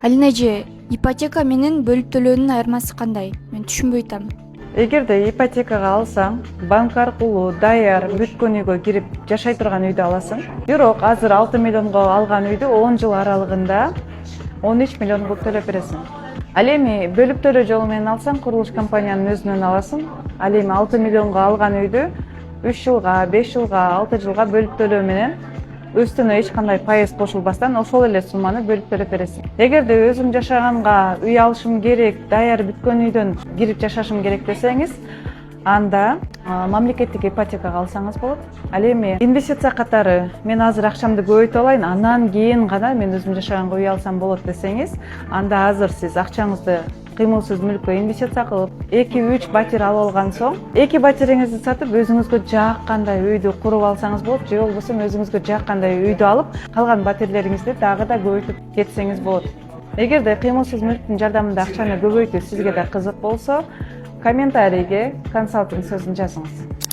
Алина эже, ипотека менен бөлүп төлөөнүн айырмасы кандай? Мен түшүнбөй атам. Эгерде ипотекага алсаң, банк аркылуу даяр бүткөн үйгө кирип жашай турган үйдү аласың. Бирок азыр 6 миллионго алган үйдү 10 жыл аралыгында 13 миллион кылып төлөп бересиң. Ал эми бөлүп төлөө жолу менен алсаң, курулуш компаниянын өзүнөн аласың. Ал эми 6 миллионго алган үйдү 3 жылга, 5 жылга, 6 жылга бөлүп төлөө менен үстүнө эч кандай пайыз кошулбастан ошол эле сумманы бөлүп төлөп бересиң. Эгерде өзүм жашаганга үй алышым керек, даяр бүткөн үйдөн кирип жашашым керек десеңиз, анда мамлекеттик ипотекага алсаңыз болот. Ал эми инвестиция катары мен азыр акчамды көбөйтүп алайын, андан кийин гана мен өзүм жашаганга үй алсам болот десеңиз, анда азыр сиз акчаңызды кыймылсыз мүлккө инвестиция кылып, 2-3 батир алып алган соң, 2 батириңизди сатып, өзүңүзгө жаккандай үйдү куруп алсаңыз болот, же болбосо өзүңүзгө жаккандай үйдү алып, калган батирлериңизди дагы да көбөйтүп кетсеңиз болот. Эгерде кыймылсыз мүлктүн жардамында акчаны көбөйтүү сизге да кызык болсо, комментарийге консалтинг сөзүн жазыңыз.